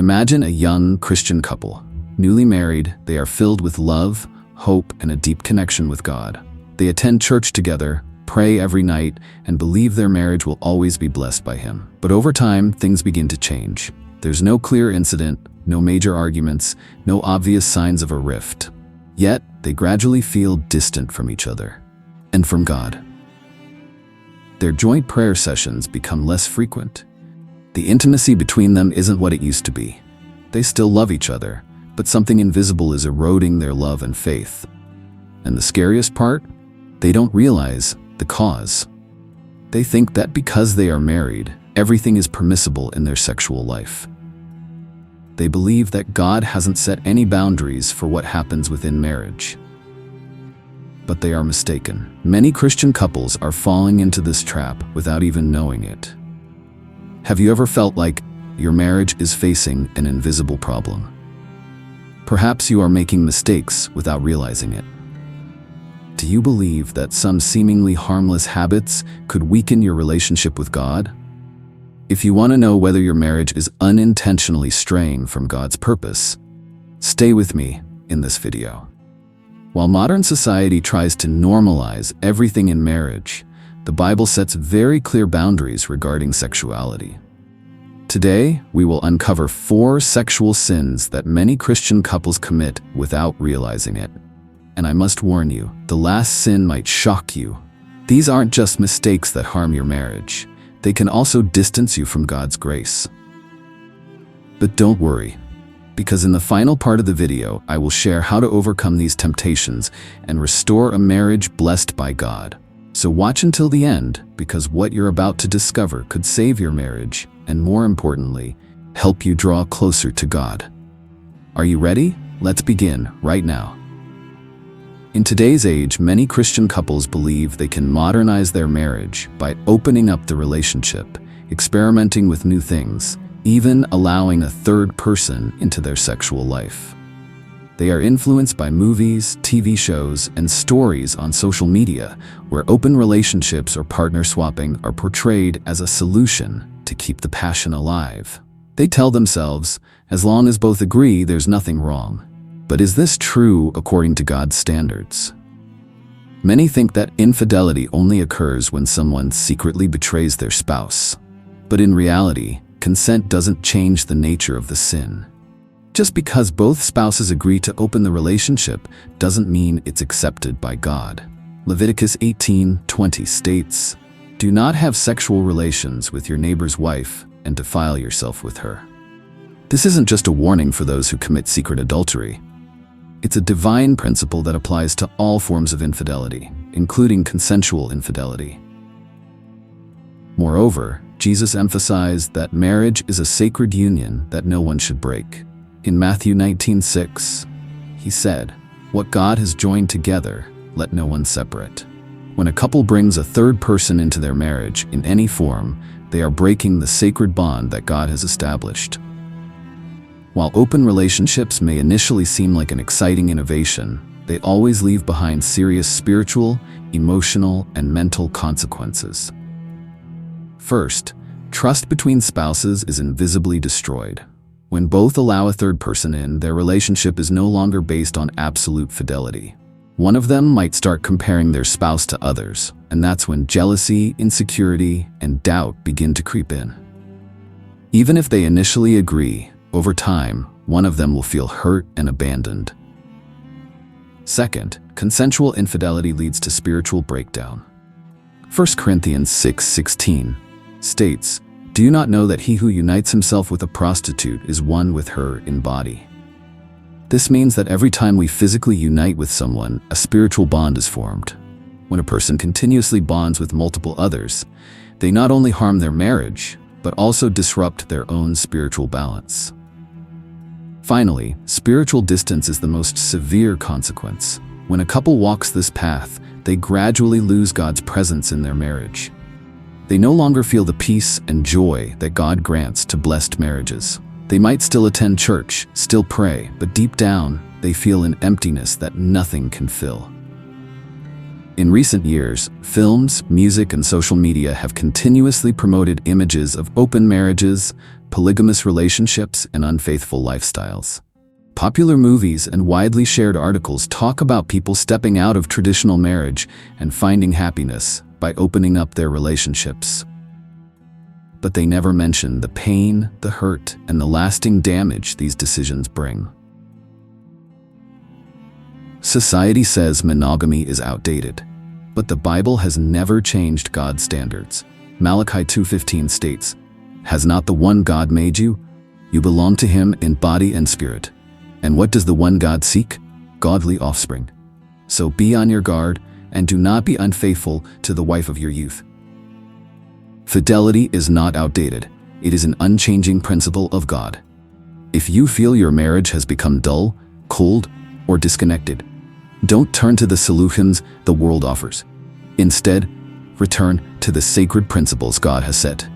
Imagine a young Christian couple. Newly married, they are filled with love, hope, and a deep connection with God. They attend church together, pray every night, and believe their marriage will always be blessed by Him. But over time, things begin to change. There's no clear incident, no major arguments, no obvious signs of a rift. Yet, they gradually feel distant from each other and from God. Their joint prayer sessions become less frequent. The intimacy between them isn't what it used to be. They still love each other, but something invisible is eroding their love and faith. And the scariest part? They don't realize the cause. They think that because they are married, everything is permissible in their sexual life. They believe that God hasn't set any boundaries for what happens within marriage. But they are mistaken. Many Christian couples are falling into this trap without even knowing it. Have you ever felt like your marriage is facing an invisible problem? Perhaps you are making mistakes without realizing it. Do you believe that some seemingly harmless habits could weaken your relationship with God? If you want to know whether your marriage is unintentionally straying from God's purpose, stay with me in this video. While modern society tries to normalize everything in marriage, the Bible sets very clear boundaries regarding sexuality. Today, we will uncover 4 sexual sins that many Christian couples commit without realizing it. And I must warn you, the last sin might shock you. These aren't just mistakes that harm your marriage. They can also distance you from God's grace. But don't worry, because in the final part of the video, I will share how to overcome these temptations and restore a marriage blessed by God. So watch until the end, because what you're about to discover could save your marriage, and more importantly, help you draw closer to God. Are you ready? Let's begin right now. In today's age, many Christian couples believe they can modernize their marriage by opening up the relationship, experimenting with new things, even allowing a third person into their sexual life. They are influenced by movies, TV shows, and stories on social media where open relationships or partner swapping are portrayed as a solution to keep the passion alive. They tell themselves, as long as both agree, there's nothing wrong. But is this true according to God's standards? Many think that infidelity only occurs when someone secretly betrays their spouse. But in reality, consent doesn't change the nature of the sin. Just because both spouses agree to open the relationship doesn't mean it's accepted by God. Leviticus 18:20 states, "Do not have sexual relations with your neighbor's wife and defile yourself with her." This isn't just a warning for those who commit secret adultery. It's a divine principle that applies to all forms of infidelity, including consensual infidelity. Moreover, Jesus emphasized that marriage is a sacred union that no one should break. In Matthew 19:6, he said, "What God has joined together, let no one separate." When a couple brings a third person into their marriage in any form, they are breaking the sacred bond that God has established. While open relationships may initially seem like an exciting innovation, they always leave behind serious spiritual, emotional, and mental consequences. First, trust between spouses is invisibly destroyed. When both allow a third person in, their relationship is no longer based on absolute fidelity. One of them might start comparing their spouse to others, and that's when jealousy, insecurity, and doubt begin to creep in. Even if they initially agree, over time, one of them will feel hurt and abandoned. Second, consensual infidelity leads to spiritual breakdown. 1 Corinthians 6:16 states, "Do you not know that he who unites himself with a prostitute is one with her in body?" This means that every time we physically unite with someone, a spiritual bond is formed. When a person continuously bonds with multiple others, they not only harm their marriage, but also disrupt their own spiritual balance. Finally, spiritual distance is the most severe consequence. When a couple walks this path, they gradually lose God's presence in their marriage. They no longer feel the peace and joy that God grants to blessed marriages. They might still attend church, still pray, but deep down, they feel an emptiness that nothing can fill. In recent years, films, music, and social media have continuously promoted images of open marriages, polygamous relationships, and unfaithful lifestyles. Popular movies and widely shared articles talk about people stepping out of traditional marriage and finding happiness by opening up their relationships. But they never mention the pain, the hurt, and the lasting damage these decisions bring. Society says monogamy is outdated, but the Bible has never changed God's standards. Malachi 2:15 states, "Has not the one God made you? You belong to him in body and spirit. And what does the one God seek? Godly offspring. So be on your guard, and do not be unfaithful to the wife of your youth." Fidelity is not outdated. It is an unchanging principle of God. If you feel your marriage has become dull, cold, or disconnected, don't turn to the solutions the world offers. Instead, return to the sacred principles God has set.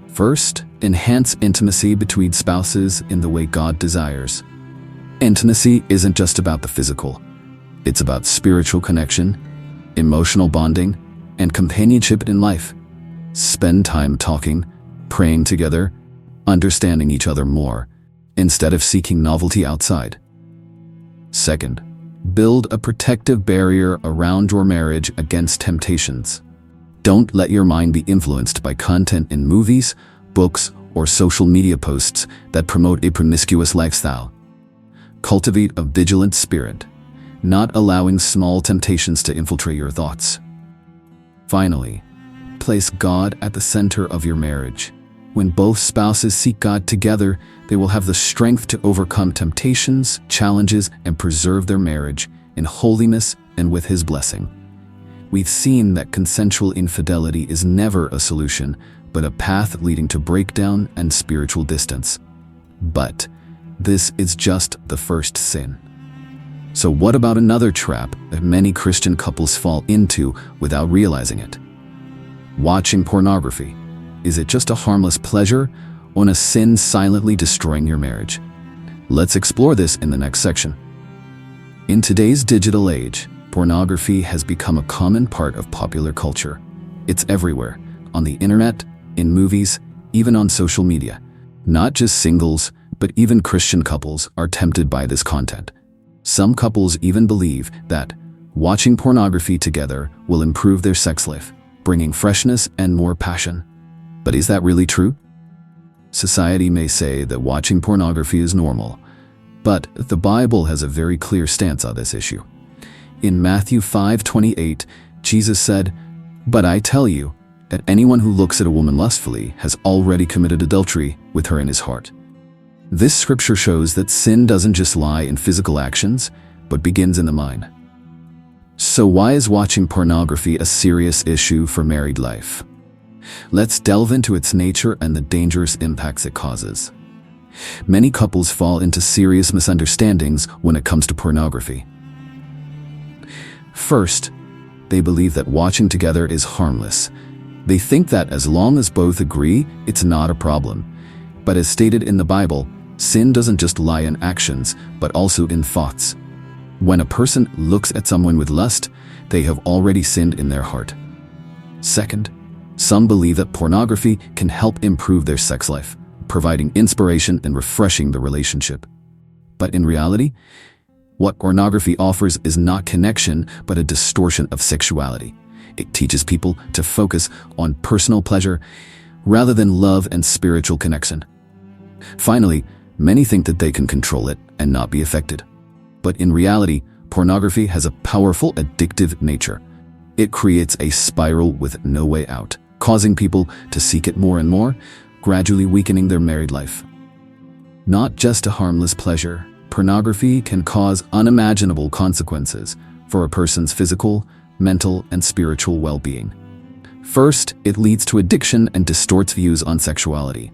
First, enhance intimacy between spouses in the way God desires. Intimacy isn't just about the physical. It's about spiritual connection, emotional bonding, and companionship in life. Spend time talking, praying together, understanding each other more, instead of seeking novelty outside. Second, build a protective barrier around your marriage against temptations. Don't let your mind be influenced by content in movies, books, or social media posts that promote a promiscuous lifestyle. Cultivate a vigilant spirit, not allowing small temptations to infiltrate your thoughts. Finally, place God at the center of your marriage. When both spouses seek God together, they will have the strength to overcome temptations, challenges, and preserve their marriage in holiness and with His blessing. We've seen that consensual infidelity is never a solution, but a path leading to breakdown and spiritual distance. But this is just the first sin. So what about another trap that many Christian couples fall into without realizing it? Watching pornography. Is it just a harmless pleasure or a sin silently destroying your marriage? Let's explore this in the next section. In today's digital age, pornography has become a common part of popular culture. It's everywhere, on the internet, in movies, even on social media. Not just singles, but even Christian couples are tempted by this content. Some couples even believe that watching pornography together will improve their sex life, bringing freshness and more passion. But is that really true? Society may say that watching pornography is normal, but the Bible has a very clear stance on this issue. In Matthew 5:28, Jesus said, "But I tell you that anyone who looks at a woman lustfully has already committed adultery with her in his heart." This scripture shows that sin doesn't just lie in physical actions, but begins in the mind. So why is watching pornography a serious issue for married life? Let's delve into its nature and the dangerous impacts it causes. Many couples fall into serious misunderstandings when it comes to pornography. First, they believe that watching together is harmless. They think that as long as both agree, it's not a problem. But as stated in the Bible, sin doesn't just lie in actions, but also in thoughts. When a person looks at someone with lust, they have already sinned in their heart. Second, some believe that pornography can help improve their sex life, providing inspiration and refreshing the relationship. But in reality, what pornography offers is not connection, but a distortion of sexuality. It teaches people to focus on personal pleasure rather than love and spiritual connection. Finally, many think that they can control it and not be affected. But in reality, pornography has a powerful addictive nature. It creates a spiral with no way out, causing people to seek it more and more, gradually weakening their married life. Not just a harmless pleasure, pornography can cause unimaginable consequences for a person's physical, mental, and spiritual well-being. First, it leads to addiction and distorts views on sexuality.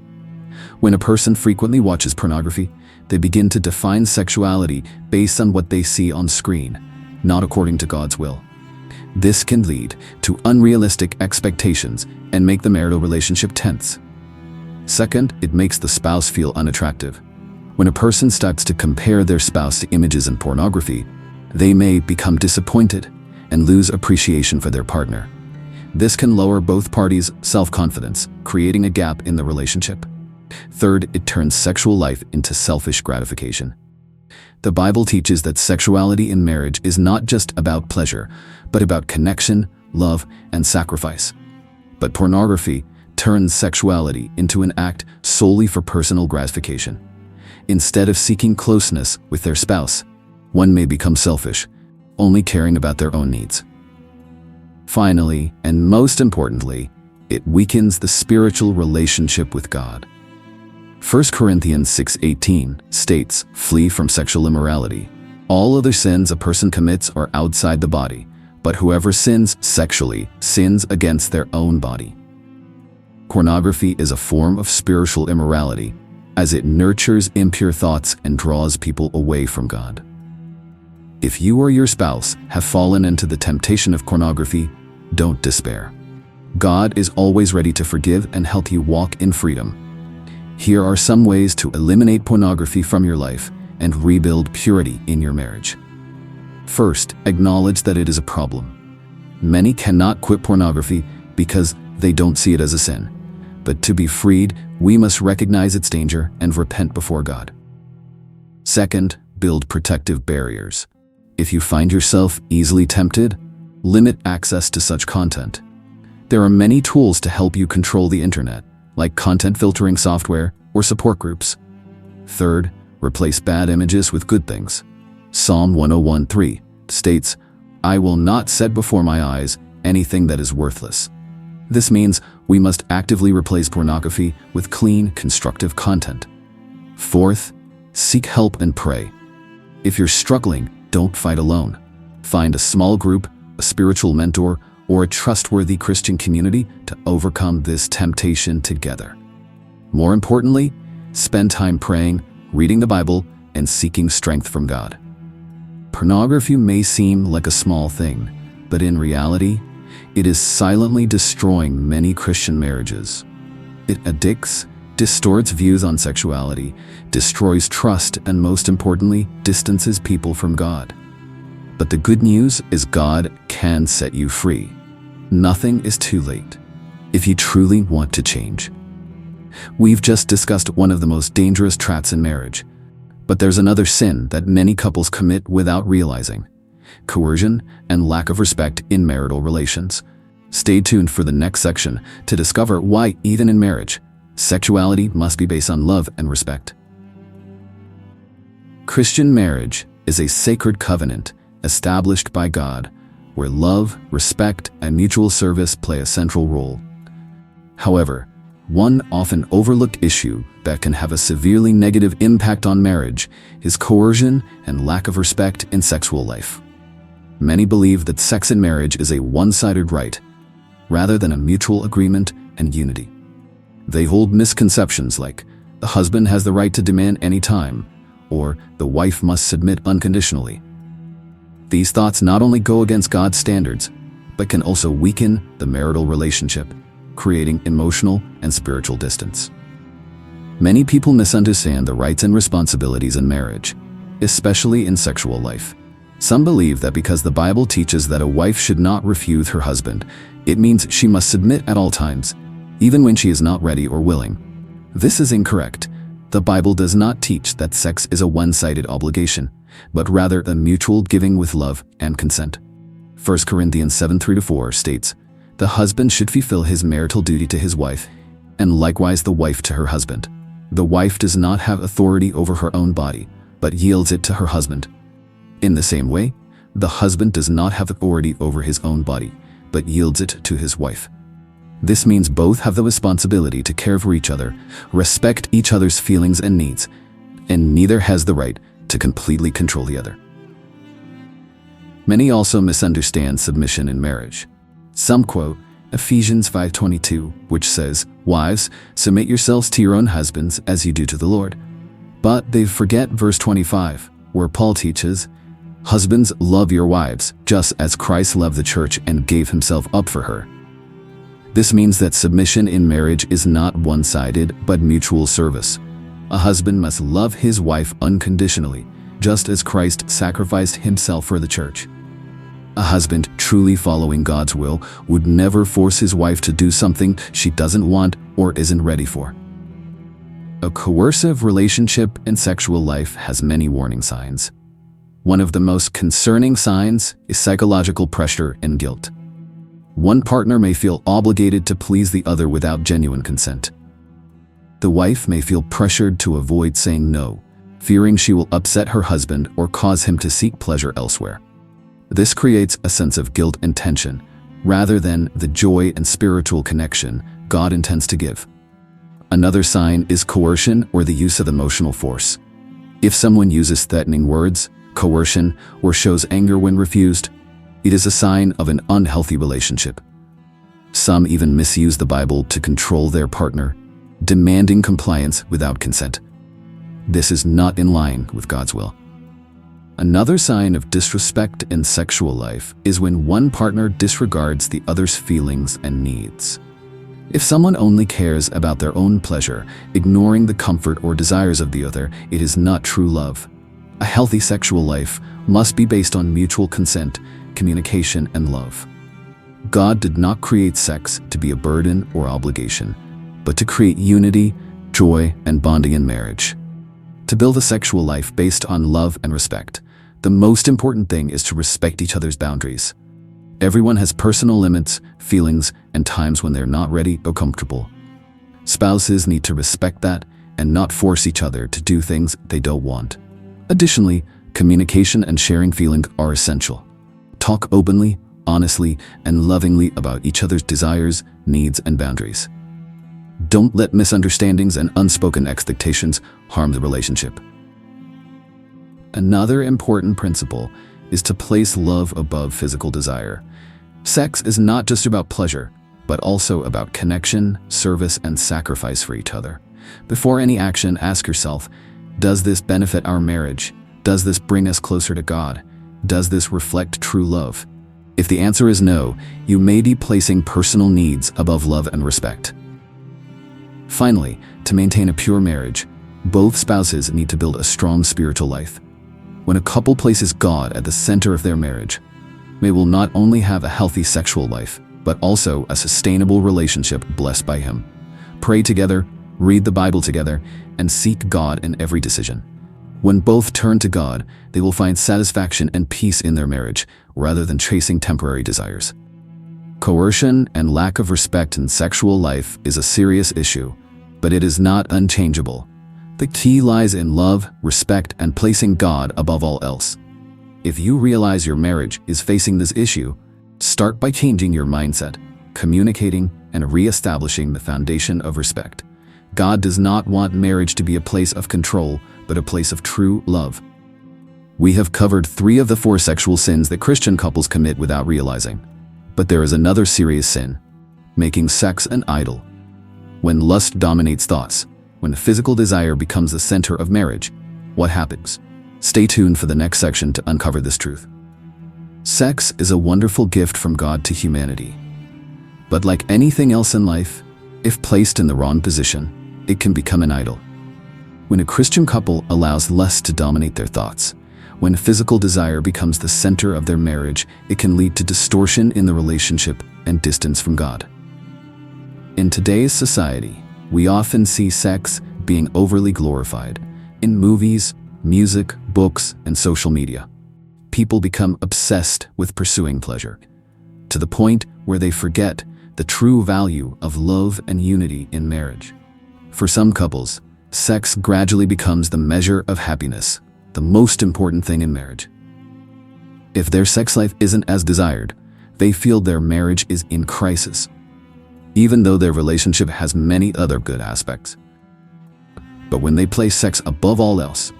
When a person frequently watches pornography, they begin to define sexuality based on what they see on screen, not according to God's will. This can lead to unrealistic expectations and make the marital relationship tense. Second, it makes the spouse feel unattractive. When a person starts to compare their spouse to images in pornography, they may become disappointed and lose appreciation for their partner. This can lower both parties' self-confidence, creating a gap in the relationship. Third, it turns sexual life into selfish gratification. The Bible teaches that sexuality in marriage is not just about pleasure, but about connection, love, and sacrifice. But pornography turns sexuality into an act solely for personal gratification. Instead of seeking closeness with their spouse, one may become selfish, only caring about their own needs. Finally, and most importantly, it weakens the spiritual relationship with God. 1 Corinthians 6:18 states, "Flee from sexual immorality. All other sins a person commits are outside the body, but whoever sins sexually sins against their own body." Pornography is a form of spiritual immorality, as it nurtures impure thoughts and draws people away from God. If you or your spouse have fallen into the temptation of pornography, don't despair. God is always ready to forgive and help you walk in freedom. Here are some ways to eliminate pornography from your life and rebuild purity in your marriage. First, acknowledge that it is a problem. Many cannot quit pornography because they don't see it as a sin. But to be freed, we must recognize its danger and repent before God. Second, build protective barriers. If you find yourself easily tempted, limit access to such content. There are many tools to help you control the internet, like content filtering software or support groups. Third, replace bad images with good things. Psalm 101:3 states, "I will not set before my eyes anything that is worthless." This means we must actively replace pornography with clean, constructive content. Fourth, seek help and pray. If you're struggling, don't fight alone. Find a small group, a spiritual mentor, or a trustworthy Christian community to overcome this temptation together. More importantly, spend time praying, reading the Bible, and seeking strength from God. Pornography may seem like a small thing, but in reality, it is silently destroying many Christian marriages. It addicts, distorts views on sexuality, destroys trust, and most importantly, distances people from God. But the good news is God can set you free. Nothing is too late if you truly want to change. We've just discussed one of the most dangerous traps in marriage, but there's another sin that many couples commit without realizing: coercion and lack of respect in marital relations. Stay tuned for the next section to discover why, even in marriage, sexuality must be based on love and respect. Christian marriage is a sacred covenant established by God, where love, respect, and mutual service play a central role. However, one often overlooked issue that can have a severely negative impact on marriage is coercion and lack of respect in sexual life. Many believe that sex in marriage is a one-sided right, rather than a mutual agreement and unity. They hold misconceptions like, the husband has the right to demand any time, or the wife must submit unconditionally. These thoughts not only go against God's standards, but can also weaken the marital relationship, creating emotional and spiritual distance. Many people misunderstand the rights and responsibilities in marriage, especially in sexual life. Some believe that because the Bible teaches that a wife should not refuse her husband, it means she must submit at all times, even when she is not ready or willing. This is incorrect. The Bible does not teach that sex is a one-sided obligation, but rather a mutual giving with love and consent. 1 Corinthians 7:3-4 states, "The husband should fulfill his marital duty to his wife, and likewise the wife to her husband. The wife does not have authority over her own body, but yields it to her husband. In the same way, the husband does not have authority over his own body, but yields it to his wife." This means both have the responsibility to care for each other, respect each other's feelings and needs, and neither has the right to completely control the other. Many also misunderstand submission in marriage. Some quote Ephesians 5:22, which says, "Wives, submit yourselves to your own husbands as you do to the Lord." But they forget verse 25, where Paul teaches, "Husbands, love your wives, just as Christ loved the church and gave himself up for her." This means that submission in marriage is not one-sided, but mutual service. A husband must love his wife unconditionally, just as Christ sacrificed himself for the church. A husband truly following God's will would never force his wife to do something she doesn't want or isn't ready for. A coercive relationship in sexual life has many warning signs. One of the most concerning signs is psychological pressure and guilt. One partner may feel obligated to please the other without genuine consent. The wife may feel pressured to avoid saying no, fearing she will upset her husband or cause him to seek pleasure elsewhere. This creates a sense of guilt and tension, rather than the joy and spiritual connection God intends to give. Another sign is coercion or the use of emotional force. If someone uses threatening words, coercion, or shows anger when refused, it is a sign of an unhealthy relationship. Some even misuse the Bible to control their partner, demanding compliance without consent. This is not in line with God's will. Another sign of disrespect in sexual life is when one partner disregards the other's feelings and needs. If someone only cares about their own pleasure, ignoring the comfort or desires of the other, it is not true love. A healthy sexual life must be based on mutual consent, communication, and love. God did not create sex to be a burden or obligation, but to create unity, joy, and bonding in marriage. To build a sexual life based on love and respect, the most important thing is to respect each other's boundaries. Everyone has personal limits, feelings, and times when they're not ready or comfortable. Spouses need to respect that and not force each other to do things they don't want. Additionally, communication and sharing feelings are essential. Talk openly, honestly, and lovingly about each other's desires, needs, and boundaries. Don't let misunderstandings and unspoken expectations harm the relationship. Another important principle is to place love above physical desire. Sex is not just about pleasure, but also about connection, service, and sacrifice for each other. Before any action, ask yourself, does this benefit our marriage? Does this bring us closer to God? Does this reflect true love? If the answer is no, you may be placing personal needs above love and respect. Finally, to maintain a pure marriage, both spouses need to build a strong spiritual life. When a couple places God at the center of their marriage, they will not only have a healthy sexual life, but also a sustainable relationship blessed by Him. Pray together, read the Bible together, and seek God in every decision. When both turn to God, they will find satisfaction and peace in their marriage, rather than chasing temporary desires. Coercion and lack of respect in sexual life is a serious issue, but it is not unchangeable. The key lies in love, respect, and placing God above all else. If you realize your marriage is facing this issue, start by changing your mindset, communicating, and re-establishing the foundation of respect. God does not want marriage to be a place of control, but a place of true love. We have covered 3 of the 4 sexual sins that Christian couples commit without realizing. But there is another serious sin: making sex an idol. When lust dominates thoughts, when physical desire becomes the center of marriage, what happens? Stay tuned for the next section to uncover this truth. Sex is a wonderful gift from God to humanity. But like anything else in life, if placed in the wrong position, it can become an idol. When a Christian couple allows lust to dominate their thoughts, when physical desire becomes the center of their marriage, it can lead to distortion in the relationship and distance from God. In today's society, we often see sex being overly glorified in movies, music, books, and social media. People become obsessed with pursuing pleasure, to the point where they forget the true value of love and unity in marriage. For some couples, sex gradually becomes the measure of happiness, the most important thing in marriage. If their sex life isn't as desired, they feel their marriage is in crisis, even though their relationship has many other good aspects. But when they place sex above all else,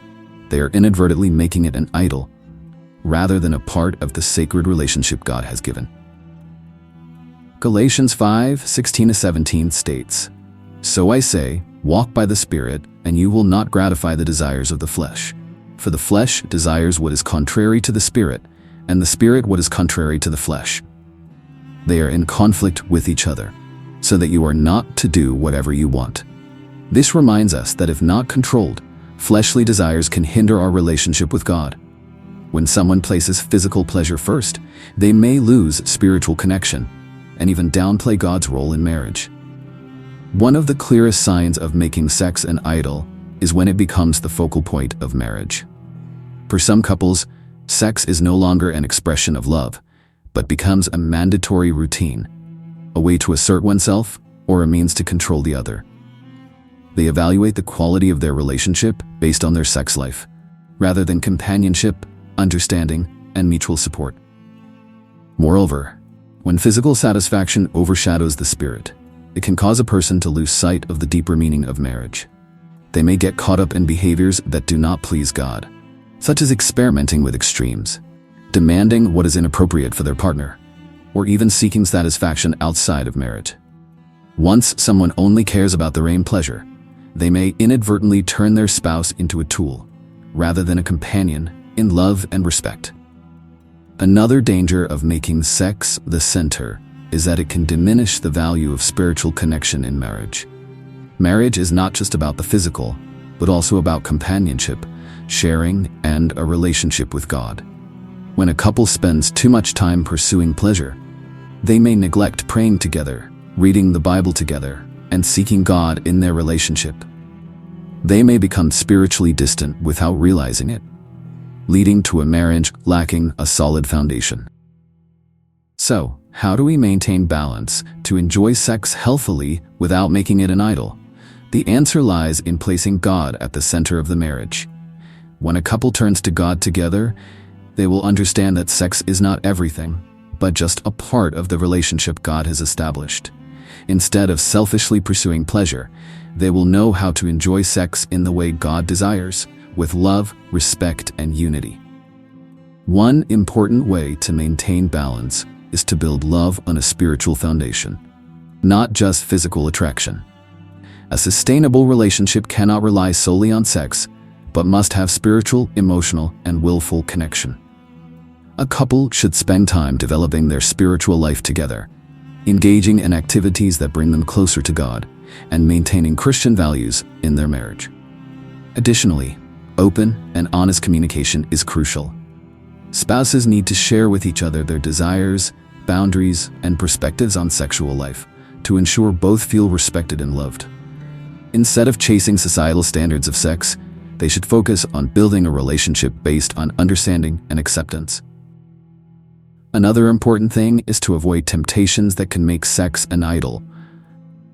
they are inadvertently making it an idol, rather than a part of the sacred relationship God has given. Galatians 5:16-17 states, "So I say, walk by the Spirit, and you will not gratify the desires of the flesh. For the flesh desires what is contrary to the Spirit, and the Spirit what is contrary to the flesh. They are in conflict with each other, so that you are not to do whatever you want." This reminds us that if not controlled, fleshly desires can hinder our relationship with God. When someone places physical pleasure first, they may lose spiritual connection and even downplay God's role in marriage. One of the clearest signs of making sex an idol is when it becomes the focal point of marriage. For some couples, sex is no longer an expression of love, but becomes a mandatory routine, a way to assert oneself or a means to control the other. They evaluate the quality of their relationship based on their sex life, rather than companionship, understanding, and mutual support. Moreover, when physical satisfaction overshadows the spirit, it can cause a person to lose sight of the deeper meaning of marriage. They may get caught up in behaviors that do not please God, such as experimenting with extremes, demanding what is inappropriate for their partner, or even seeking satisfaction outside of marriage. Once someone only cares about their own pleasure, they may inadvertently turn their spouse into a tool, rather than a companion in love and respect. Another danger of making sex the center is that it can diminish the value of spiritual connection in marriage. Marriage is not just about the physical, but also about companionship, sharing, and a relationship with God. When a couple spends too much time pursuing pleasure, they may neglect praying together, reading the Bible together, and seeking God in their relationship. They may become spiritually distant without realizing it, leading to a marriage lacking a solid foundation. So, how do we maintain balance to enjoy sex healthily without making it an idol? The answer lies in placing God at the center of the marriage. When a couple turns to God together, they will understand that sex is not everything, but just a part of the relationship God has established. Instead of selfishly pursuing pleasure, they will know how to enjoy sex in the way God desires, with love, respect, and unity. One important way to maintain balance is to build love on a spiritual foundation, not just physical attraction. A sustainable relationship cannot rely solely on sex, but must have spiritual, emotional, and willful connection. A couple should spend time developing their spiritual life together, engaging in activities that bring them closer to God, and maintaining Christian values in their marriage. Additionally, open and honest communication is crucial. Spouses need to share with each other their desires, boundaries, and perspectives on sexual life to ensure both feel respected and loved. Instead of chasing societal standards of sex, they should focus on building a relationship based on understanding and acceptance. Another important thing is to avoid temptations that can make sex an idol.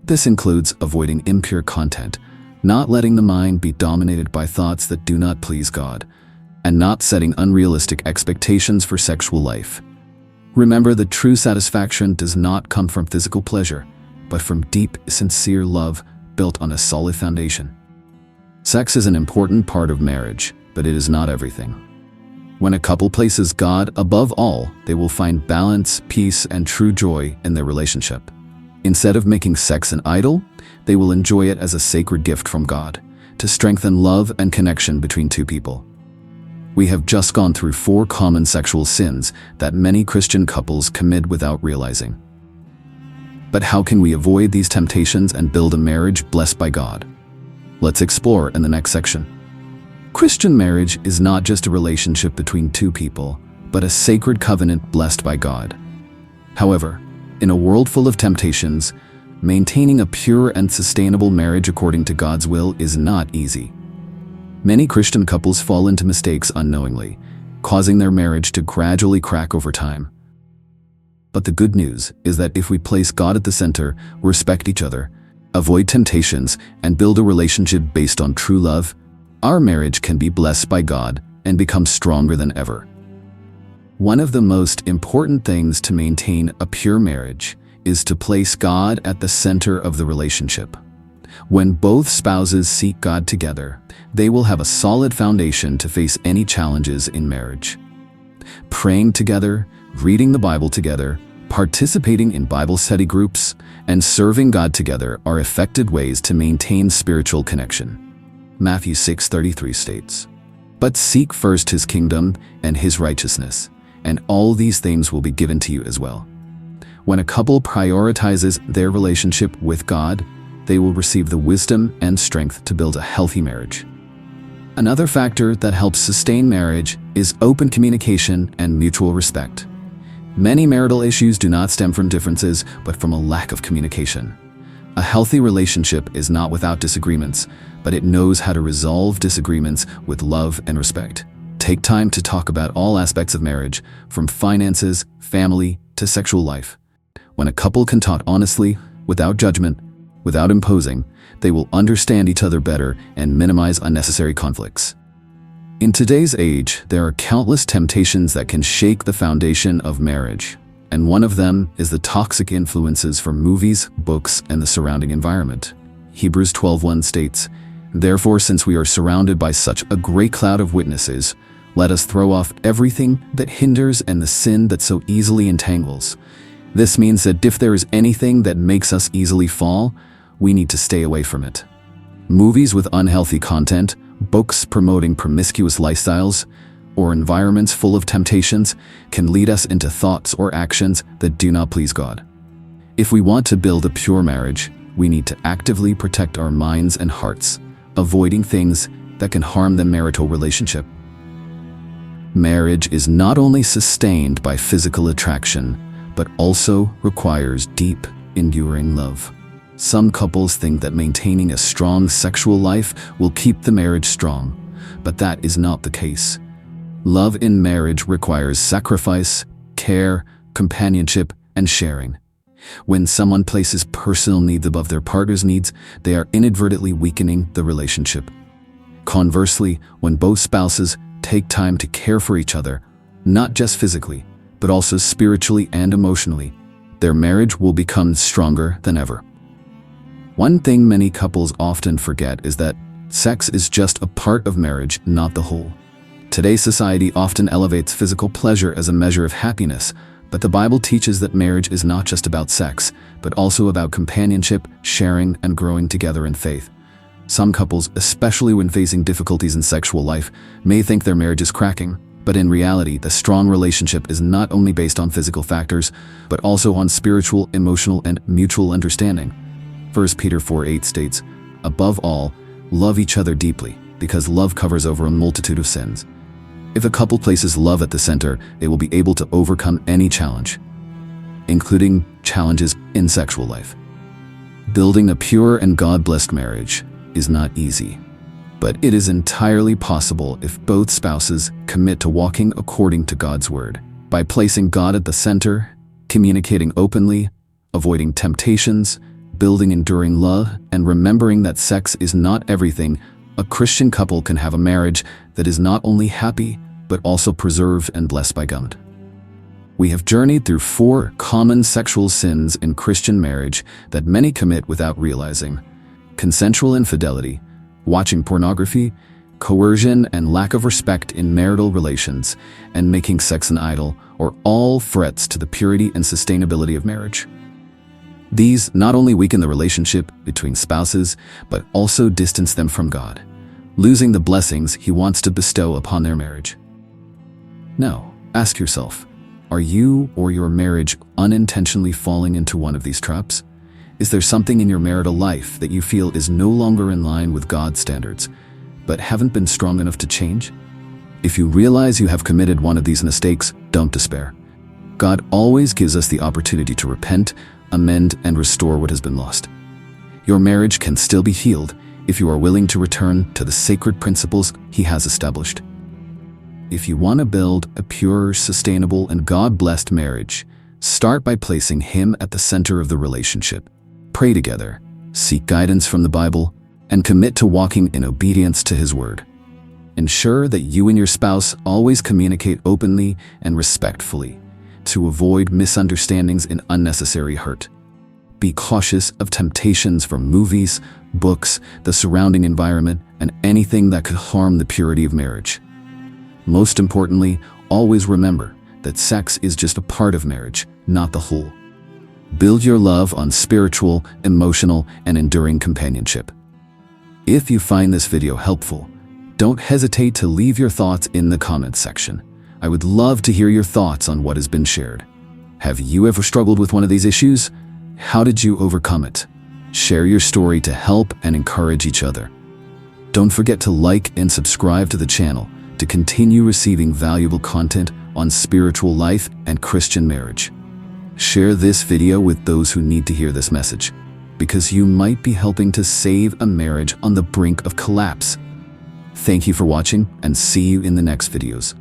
This includes avoiding impure content, not letting the mind be dominated by thoughts that do not please God, and not setting unrealistic expectations for sexual life. Remember that true satisfaction does not come from physical pleasure, but from deep, sincere love built on a solid foundation. Sex is an important part of marriage, but it is not everything. When a couple places God above all, they will find balance, peace, and true joy in their relationship. Instead of making sex an idol, they will enjoy it as a sacred gift from God to strengthen love and connection between two people. We have just gone through 4 common sexual sins that many Christian couples commit without realizing. But how can we avoid these temptations and build a marriage blessed by God? Let's explore in the next section. Christian marriage is not just a relationship between two people, but a sacred covenant blessed by God. However, in a world full of temptations, maintaining a pure and sustainable marriage according to God's will is not easy. Many Christian couples fall into mistakes unknowingly, causing their marriage to gradually crack over time. But the good news is that if we place God at the center, respect each other, avoid temptations, and build a relationship based on true love, our marriage can be blessed by God and become stronger than ever. One of the most important things to maintain a pure marriage is to place God at the center of the relationship. When both spouses seek God together, they will have a solid foundation to face any challenges in marriage. Praying together, reading the Bible together, participating in Bible study groups, and serving God together are effective ways to maintain spiritual connection. Matthew 6:33 states, "But seek first His kingdom and His righteousness, and all these things will be given to you as well." When a couple prioritizes their relationship with God, they will receive the wisdom and strength to build a healthy marriage. Another factor that helps sustain marriage is open communication and mutual respect. Many marital issues do not stem from differences, but from a lack of communication. A healthy relationship is not without disagreements, but it knows how to resolve disagreements with love and respect. Take time to talk about all aspects of marriage, from finances, family, to sexual life. When a couple can talk honestly, without judgment, without imposing, they will understand each other better and minimize unnecessary conflicts. In today's age, there are countless temptations that can shake the foundation of marriage, and one of them is the toxic influences from movies, books, and the surrounding environment. Hebrews 12:1 states, "Therefore, since we are surrounded by such a great cloud of witnesses, let us throw off everything that hinders and the sin that so easily entangles." This means that if there is anything that makes us easily fall, we need to stay away from it. Movies with unhealthy content, books promoting promiscuous lifestyles, or environments full of temptations can lead us into thoughts or actions that do not please God. If we want to build a pure marriage, we need to actively protect our minds and hearts, avoiding things that can harm the marital relationship. Marriage is not only sustained by physical attraction, but also requires deep, enduring love. Some couples think that maintaining a strong sexual life will keep the marriage strong, but that is not the case. Love in marriage requires sacrifice, care, companionship, and sharing. When someone places personal needs above their partner's needs, they are inadvertently weakening the relationship. Conversely, when both spouses take time to care for each other, not just physically, but also spiritually and emotionally, their marriage will become stronger than ever. One thing many couples often forget is that sex is just a part of marriage, not the whole. Today's society often elevates physical pleasure as a measure of happiness, but the Bible teaches that marriage is not just about sex, but also about companionship, sharing, and growing together in faith. Some couples, especially when facing difficulties in sexual life, may think their marriage is cracking, but in reality, the strong relationship is not only based on physical factors, but also on spiritual, emotional, and mutual understanding. 1 Peter 4:8 states, "Above all, love each other deeply, because love covers over a multitude of sins." If a couple places love at the center, they will be able to overcome any challenge, including challenges in sexual life. Building a pure and God-blessed marriage is not easy, but it is entirely possible if both spouses commit to walking according to God's word. By placing God at the center, communicating openly, avoiding temptations, building enduring love, and remembering that sex is not everything, a Christian couple can have a marriage that is not only happy, but also preserved and blessed by God. We have journeyed through 4 common sexual sins in Christian marriage that many commit without realizing: consensual infidelity, watching pornography, coercion and lack of respect in marital relations, and making sex an idol, are all threats to the purity and sustainability of marriage. These not only weaken the relationship between spouses, but also distance them from God, losing the blessings He wants to bestow upon their marriage. Now, ask yourself, are you or your marriage unintentionally falling into one of these traps? Is there something in your marital life that you feel is no longer in line with God's standards, but haven't been strong enough to change? If you realize you have committed one of these mistakes, don't despair. God always gives us the opportunity to repent, amend, and restore what has been lost. Your marriage can still be healed if you are willing to return to the sacred principles He has established. If you want to build a pure, sustainable, and God-blessed marriage, start by placing Him at the center of the relationship. Pray together, seek guidance from the Bible, and commit to walking in obedience to His word. Ensure that you and your spouse always communicate openly and respectfully to avoid misunderstandings and unnecessary hurt. Be cautious of temptations from movies, books, the surrounding environment, and anything that could harm the purity of marriage. Most importantly, always remember that sex is just a part of marriage, not the whole. Build your love on spiritual, emotional, and enduring companionship. If you find this video helpful, don't hesitate to leave your thoughts in the comments section. I would love to hear your thoughts on what has been shared. Have you ever struggled with one of these issues? How did you overcome it? Share your story to help and encourage each other. Don't forget to like and subscribe to the channel to continue receiving valuable content on spiritual life and Christian marriage. Share this video with those who need to hear this message. because you might be helping to save a marriage on the brink of collapse. Thank you for watching, and see you in the next videos.